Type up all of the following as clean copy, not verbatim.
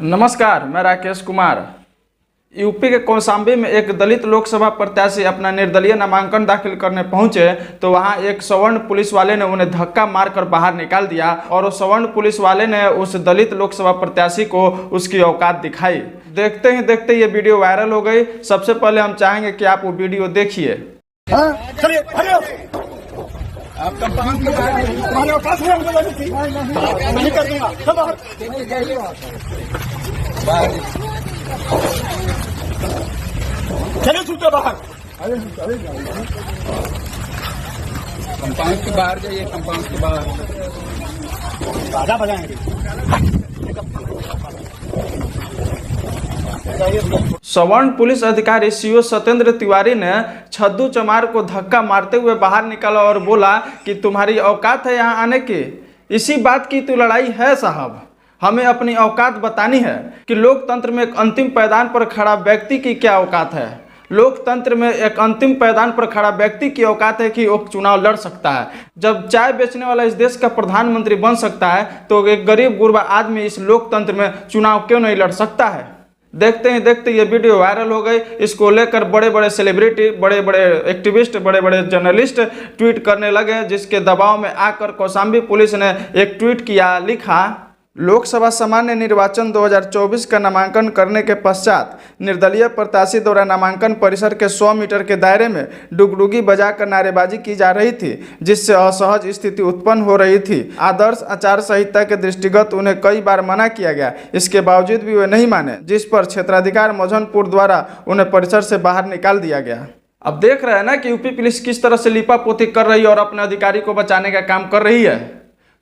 नमस्कार, मैं राकेश कुमार। यूपी के कौशाम्बी में एक दलित लोकसभा प्रत्याशी अपना निर्दलीय नामांकन दाखिल करने पहुंचे तो वहां एक सवर्ण पुलिस वाले ने उन्हें धक्का मारकर बाहर निकाल दिया और उस सवर्ण पुलिस वाले ने उस दलित लोकसभा प्रत्याशी को उसकी औकात दिखाई। देखते ही देखते ये वीडियो वायरल हो गई। सबसे पहले हम चाहेंगे कि आप वो वीडियो देखिए। चलो छूटे बाहर। कंपाउंड के बाहर जाइए, कंपाउंड के बाहर बाजा बजाएंगे। सवर्ण पुलिस अधिकारी सीओ सत्येंद्र तिवारी ने छद्दू चमार को धक्का मारते हुए बाहर निकाला और बोला कि तुम्हारी औकात है यहाँ आने की? इसी बात की तो लड़ाई है साहब। हमें अपनी औकात बतानी है कि लोकतंत्र में एक अंतिम पायदान पर खड़ा व्यक्ति की क्या औकात है। लोकतंत्र में एक अंतिम पायदान पर खड़ा व्यक्ति की औकात है कि वो चुनाव लड़ सकता है। जब चाय बेचने वाला इस देश का प्रधानमंत्री बन सकता है तो एक गरीब गुरबा आदमी इस लोकतंत्र में चुनाव क्यों नहीं लड़ सकता है। देखते ही देखते ये वीडियो वायरल हो गई। इसको लेकर बड़े बड़े सेलिब्रिटी, बड़े बड़े एक्टिविस्ट, बड़े बड़े जर्नलिस्ट ट्वीट करने लगे, जिसके दबाव में आकर कौशाम्बी पुलिस ने एक ट्वीट किया। लिखा, लोकसभा सामान्य निर्वाचन 2024 का नामांकन करने के पश्चात निर्दलीय प्रत्याशी द्वारा नामांकन परिसर के 100 मीटर के दायरे में डुगडुगी बजाकर नारेबाजी की जा रही थी, जिससे असहज स्थिति उत्पन्न हो रही थी। आदर्श आचार संहिता के दृष्टिगत उन्हें कई बार मना किया गया, इसके बावजूद भी वे नहीं माने, जिस पर क्षेत्राधिकार मझनपुर द्वारा उन्हें परिसर से बाहर निकाल दिया गया। अब देख रहे हैं ना कि यूपी पुलिस किस तरह से लिपापोती कर रही है और अपने अधिकारी को बचाने का काम कर रही है।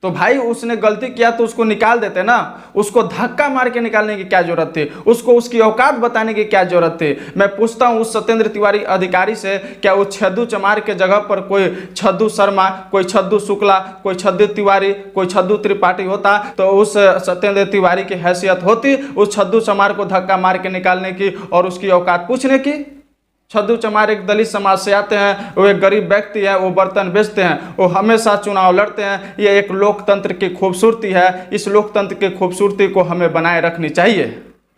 तो भाई उसने गलती किया तो उसको निकाल देते ना, उसको धक्का मार के निकालने की क्या जरूरत थी, उसको उसकी औकात बताने की क्या जरूरत थी। मैं पूछता हूँ उस सत्येंद्र तिवारी अधिकारी से, क्या वो छद्दू चमार के जगह पर कोई छद्दू शर्मा, कोई छद्दू शुक्ला, कोई छद्दू तिवारी, कोई छद्दू त्रिपाठी होता तो उस सत्येंद्र तिवारी की हैसियत होती उस छद्दू चमार को धक्का मार के निकालने की और उसकी औकात पूछने की। छद्दू चमार एक दलित समाज से आते हैं, वो एक गरीब व्यक्ति है, वो बर्तन बेचते हैं, वो हमेशा चुनाव लड़ते हैं। ये एक लोकतंत्र की खूबसूरती है। इस लोकतंत्र की खूबसूरती को हमें बनाए रखनी चाहिए।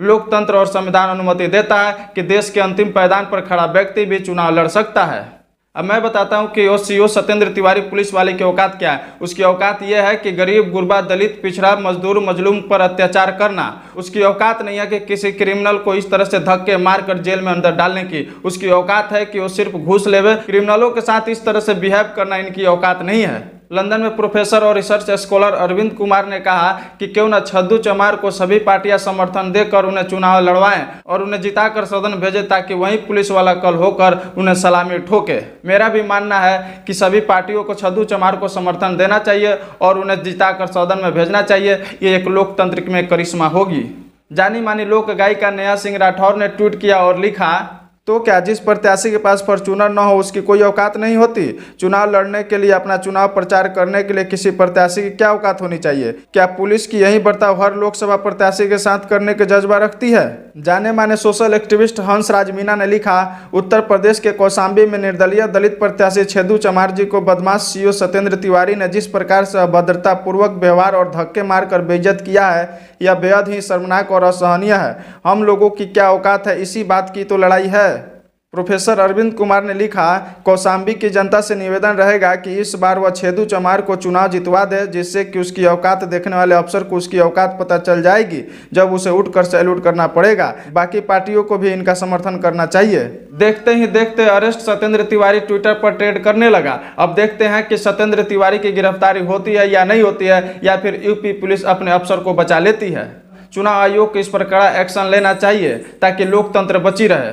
लोकतंत्र और संविधान अनुमति देता है कि देश के अंतिम पायदान पर खड़ा व्यक्ति भी चुनाव लड़ सकता है। अब मैं बताता हूं कि सीओ सत्येंद्र तिवारी पुलिस वाले की औकात क्या है। उसकी औकात यह है कि गरीब गुरबा, दलित, पिछड़ा, मजदूर, मजलूम पर अत्याचार करना। उसकी औकात नहीं है कि किसी क्रिमिनल को इस तरह से धक्के मारकर जेल में अंदर डालने की। उसकी औकात है कि वो सिर्फ घूस लेवे। क्रिमिनलों के साथ इस तरह से बिहेव करना इनकी औकात नहीं है। लंदन में प्रोफेसर और रिसर्च स्कॉलर अरविंद कुमार ने कहा कि क्यों न छद्दू चमार को सभी पार्टियां समर्थन देकर उन्हें चुनाव लड़वाएं और उन्हें जिताकर सदन भेजें, ताकि वहीं पुलिस वाला कल होकर उन्हें सलामी ठोके। मेरा भी मानना है कि सभी पार्टियों को छद्दू चमार को समर्थन देना चाहिए और उन्हें जिताकर सदन में भेजना चाहिए। ये एक लोकतंत्र में करिश्मा होगी। जानी मानी लोक गायिका नेहा सिंह राठौर ने ट्वीट किया और लिखा, तो क्या जिस प्रत्याशी के पास फॉर्च्यूनर न हो उसकी कोई औकात नहीं होती? चुनाव लड़ने के लिए, अपना चुनाव प्रचार करने के लिए किसी प्रत्याशी की क्या औकात होनी चाहिए? क्या पुलिस की यही बर्ताव हर लोकसभा प्रत्याशी के साथ करने के जज्बा रखती है? जाने माने सोशल एक्टिविस्ट हंसराज मीना ने लिखा, उत्तर प्रदेश के कौशाम्बी में निर्दलीय दलित प्रत्याशी छद्दू चमार जी को बदमाश सीओ सत्येंद्र तिवारी ने जिस प्रकार से अभद्रता पूर्वक व्यवहार और धक्के मारकर बेइज्जत किया है, यह बेहद ही शर्मनाक और असहनीय है। हम लोगों की क्या औकात है, इसी बात की तो लड़ाई है। प्रोफेसर अरविंद कुमार ने लिखा, कौशाम्बी की जनता से निवेदन रहेगा कि इस बार वह छद्दू चमार को चुनाव जितवा दे, जिससे कि उसकी औकात देखने वाले अफसर को उसकी औकात पता चल जाएगी, जब उसे उठकर सैल्यूट करना पड़ेगा। बाकी पार्टियों को भी इनका समर्थन करना चाहिए। देखते ही देखते अरेस्ट सत्येंद्र तिवारी ट्विटर पर ट्रेंड करने लगा। अब देखते हैं कि सत्येंद्र तिवारी की गिरफ्तारी होती है या नहीं होती है, या फिर यूपी पुलिस अपने अफसर को बचा लेती है। चुनाव आयोग को इस पर कड़ा एक्शन लेना चाहिए ताकि लोकतंत्र बची रहे।